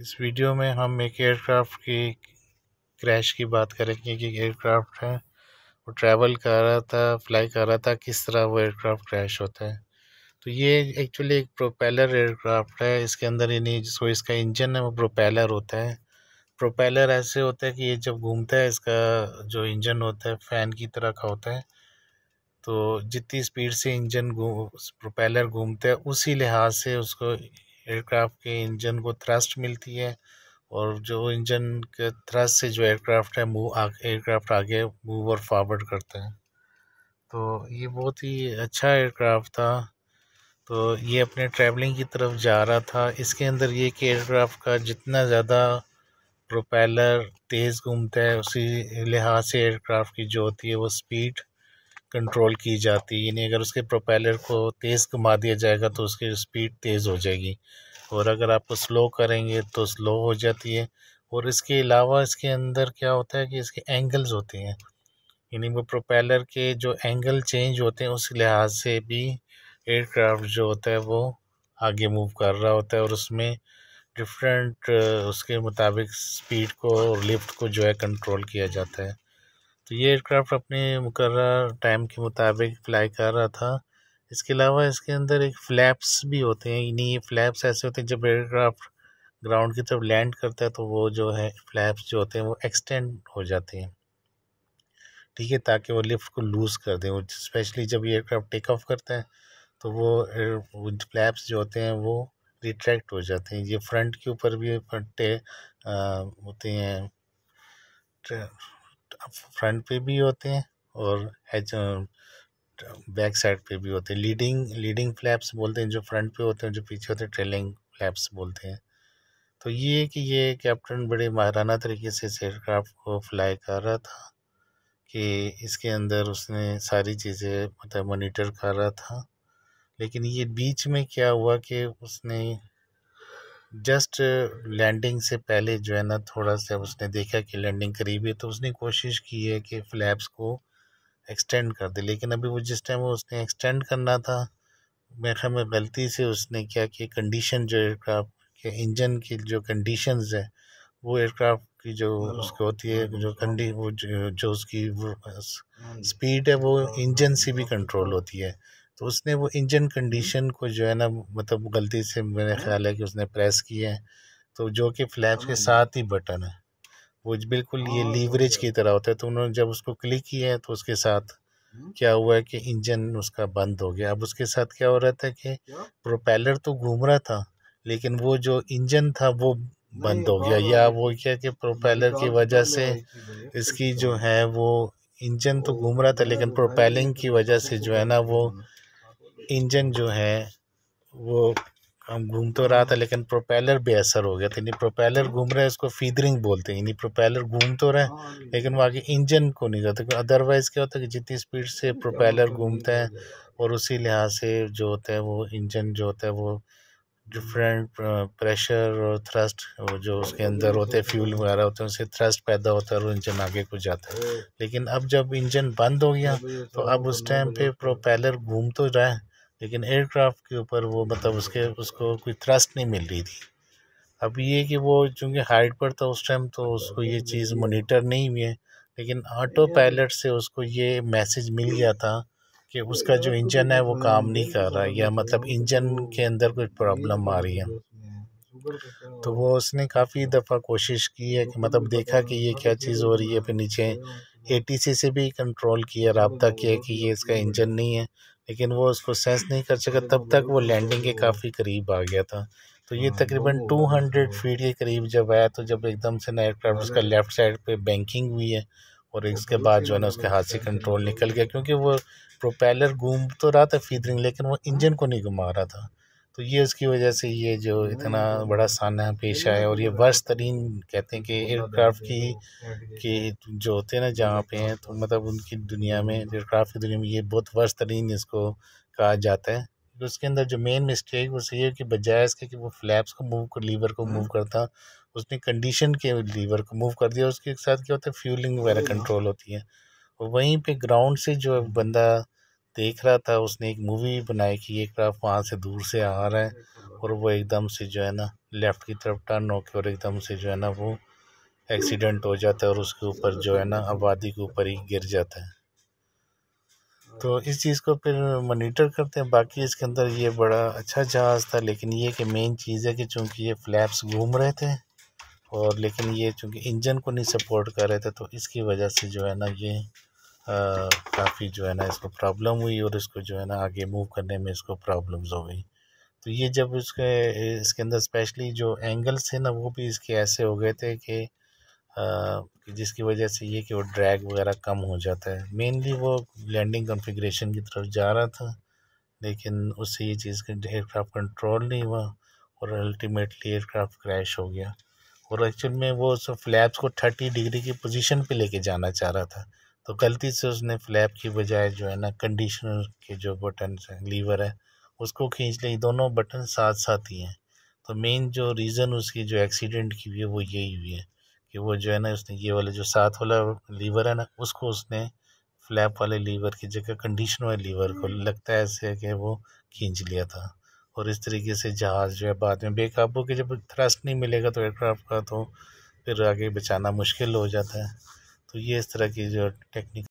इस वीडियो में हम एक एयरक्राफ्ट की क्रैश की बात करेंगे कि एयरक्राफ्ट है वो ट्रैवल कर रहा था, फ्लाई कर रहा था, किस तरह वो एयरक्राफ्ट क्रैश होता है। तो ये एक्चुअली एक प्रोपेलर एयरक्राफ्ट है। इसके अंदर यानी जो इसका इंजन है वो प्रोपेलर होता है। प्रोपेलर ऐसे होता है कि ये जब घूमता है, इसका जो इंजन होता है फैन की तरह का होता है। तो जितनी स्पीड से इंजन प्रोपेलर घूमता है, उसी लिहाज से उसको एयरक्राफ्ट के इंजन को थ्रस्ट मिलती है। और जो इंजन के थ्रस्ट से जो एयरक्राफ्ट है एयरक्राफ्ट आगे मूव और फॉरवर्ड करता है। तो ये बहुत ही अच्छा एयरक्राफ्ट था। तो ये अपने ट्रैवलिंग की तरफ जा रहा था। इसके अंदर ये कि एयरक्राफ्ट का जितना ज़्यादा प्रोपेलर तेज़ घूमता है, उसी लिहाज से एयरक्राफ्ट की जो होती है वो स्पीड कंट्रोल की जाती है। यानी अगर उसके प्रोपेलर को तेज़ घुमा दिया जाएगा तो उसकी स्पीड तेज़ हो जाएगी, और अगर आपको स्लो करेंगे तो स्लो हो जाती है। और इसके अलावा इसके अंदर क्या होता है कि इसके एंगल्स होते हैं, यानी वो प्रोपेलर के जो एंगल चेंज होते हैं उस लिहाज से भी एयरक्राफ्ट जो होता है वो आगे मूव कर रहा होता है, और उसमें डिफरेंट उसके मुताबिक स्पीड को और लिफ्ट को जो है कंट्रोल किया जाता है। तो ये एयरक्राफ्ट अपने मुकर्रर टाइम के मुताबिक फ्लाई कर रहा था। इसके अलावा इसके अंदर एक फ्लैप्स भी होते हैं, यानी ये फ्लैप्स ऐसे होते हैं जब एयरक्राफ्ट ग्राउंड की तरफ लैंड करता है तो वो जो है फ्लैप्स जो होते हैं वो एक्सटेंड हो जाते हैं, ठीक है, ताकि वो लिफ्ट को लूज़ कर दें। वो स्पेशली जब ये एयरक्राफ्ट टेक ऑफ करता है तो वो फ्लैप्स जो होते हैं वो रिट्रैक्ट हो जाते हैं। ये फ्रंट के ऊपर भी फट्टे होते हैं, फ्रंट पे भी होते हैं और बैक साइड पे भी होते हैं। लीडिंग फ्लैप्स बोलते हैं जो फ्रंट पे होते हैं, जो पीछे होते हैं ट्रेलिंग फ्लैप्स बोलते हैं। तो ये कि ये कैप्टन बड़े माहिराना तरीके से इस एयरक्राफ्ट को फ्लाई कर रहा था कि इसके अंदर उसने सारी चीज़ें मतलब मॉनिटर कर रहा था। लेकिन ये बीच में क्या हुआ कि उसने जस्ट लैंडिंग से पहले जो है ना, थोड़ा सा उसने देखा कि लैंडिंग करीब है, तो उसने कोशिश की है कि फ्लैप्स को एक्सटेंड कर दे। लेकिन अभी वो जिस टाइम वो उसने एक्सटेंड करना था, मेरे ख्याल में गलती से उसने क्या कि कंडीशन जो एयरक्राफ्ट के इंजन की जो कंडीशंस है, वो एयरक्राफ्ट की जो उसकी होती है जो वो जो उसकी वो स्पीड है वो इंजन से भी कंट्रोल होती है। तो उसने वो इंजन कंडीशन को जो है ना, मतलब गलती से मेरे ख्याल है कि उसने प्रेस किया है। तो जो कि फ्लैप्स के साथ ही बटन है, वो बिल्कुल ये लीवरेज की तरह होता है। तो उन्होंने जब उसको क्लिक किया है तो उसके साथ क्या हुआ है कि इंजन उसका बंद हो गया। अब उसके साथ क्या हो रहा था कि प्रोपेलर तो घूम रहा था, लेकिन वो जो इंजन था वो बंद हो गया, या वो क्या कि प्रोपेलर की वजह से इसकी जो है वो इंजन तो घूम रहा था, लेकिन प्रोपेलिंग की वजह से जो है ना वो इंजन जो है वो हम घूम तो रहा था, लेकिन प्रोपेलर बेअसर हो गया था। यानी प्रोपेलर घूम रहा है, इसको फीदरिंग बोलते हैं। यानी प्रोपेलर घूम तो रहा है लेकिन वो आगे इंजन को नहीं करता। अदरवाइज क्या होता है कि जितनी स्पीड से प्रोपेलर घूमता है और उसी लिहाज से जो होता है वो इंजन जो होता है वो डिफरेंट प्रेशर और थ्रस्ट जो उसके अंदर होते हैं, फ्यूल वगैरह होते हैं, उससे थ्रस्ट पैदा होता है और इंजन आगे को जाता है। लेकिन अब जब इंजन बंद हो गया तो अब उस टाइम पे प्रोपेलर घूम तो रहा है, लेकिन एयरक्राफ्ट के ऊपर वो मतलब उसको कोई थ्रस्ट नहीं मिल रही थी। अब ये कि वो चूँकि हाइट पर था उस टाइम, तो उसको ये चीज़ मॉनिटर नहीं हुई है, लेकिन ऑटो पायलट से उसको ये मैसेज मिल गया था कि उसका जो इंजन है वो काम नहीं कर रहा, या मतलब इंजन के अंदर कोई प्रॉब्लम आ रही है। तो वो उसने काफ़ी दफ़ा कोशिश की है कि मतलब देखा कि ये क्या चीज़ हो रही है, फिर नीचे एटीसी से भी कंट्रोल किया, रब्ता किया कि ये इसका इंजन नहीं है, लेकिन वो उसको सेंस नहीं कर सका। तब तक वो लैंडिंग के काफ़ी करीब आ गया था। तो ये तकरीबन 200 फीट के करीब जब आया, तो जब एकदम से ना एयरक्राफ्ट उसका लेफ़्ट साइड पे बैंकिंग हुई है, और इसके बाद जो है ना उसके हाथ से कंट्रोल निकल गया, क्योंकि वो प्रोपेलर घूम तो रहा था फीदरिंग, लेकिन वो इंजन को नहीं घुमा रहा था। तो ये उसकी वजह से ये जो इतना बड़ा सामना पेश आया, और ये वर्स्ट तरीन कहते हैं कि एयरक्राफ्ट की जो होते हैं ना जहाँ पे हैं, तो मतलब उनकी दुनिया में, एयरक्राफ्ट की दुनिया में ये बहुत वर्स्ट तरीन इसको कहा जाता है। तो उसके अंदर जो मेन मिस्टेक वो ये है कि बजाय इसके कि वो फ्लैप्स को मूव कर लीवर को मूव करता, उसने कंडीशन के लीवर को मूव कर दिया। उसके साथ क्या होता है फ्यूलिंग वगैरह कंट्रोल होती है। और वहीं पे ग्राउंड से जो बंदा देख रहा था, उसने एक मूवी बनाई कि ये क्राफ्ट वहाँ से दूर से आ रहा है और वो एकदम से जो है ना लेफ़्ट की तरफ टर्न होके और एकदम से जो है ना वो एक्सीडेंट हो जाता है और उसके ऊपर जो है ना आबादी के ऊपर ही गिर जाता है। तो इस चीज़ को फिर मॉनिटर करते हैं। बाकी इसके अंदर ये बड़ा अच्छा जहाज़ था, लेकिन ये कि मेन चीज़ है कि चूँकि ये फ्लैप्स घूम रहे थे और लेकिन ये चूँकि इंजन को नहीं सपोर्ट कर रहे थे, तो इसकी वजह से जो है ना ये काफ़ी जो है ना इसको प्रॉब्लम हुई और इसको जो है ना आगे मूव करने में इसको प्रॉब्लम्स हो गई। तो ये जब इसके अंदर स्पेशली जो एंगल्स थे ना वो भी इसके ऐसे हो गए थे कि जिसकी वजह से ये कि वो ड्रैग वगैरह कम हो जाता है। मेनली वो लैंडिंग कॉन्फ़िगरेशन की तरफ जा रहा था, लेकिन उससे ये चीज़ कि एयरक्राफ्ट कंट्रोल नहीं हुआ और अल्टीमेटली एयरक्राफ्ट क्रैश हो गया। और एक्चुअल में वो उस फ्लैप्स को 30 डिग्री की पोजीशन पे लेके जाना चाह रहा था, तो गलती से उसने फ्लैप की बजाय जो है ना कंडीशनर के जो बटन है, लीवर है, उसको खींच ली। दोनों बटन साथ साथ ही हैं। तो मेन जो रीज़न उसकी जो एक्सीडेंट की हुई है वो यही हुई है कि वो जो है ना उसने ये वाला जो साथ वाला लीवर है ना उसको उसने फ्लैप वाले लीवर की जगह कंडीशनर वाले लीवर को लगता है ऐसे कि वो खींच लिया था। और इस तरीके से जहाज़ जो है बाद में बेकाबू के जब थ्रस्ट नहीं मिलेगा तो एयरक्राफ्ट का, तो फिर आगे बचाना मुश्किल हो जाता है। तो ये इस तरह की जो टेक्निक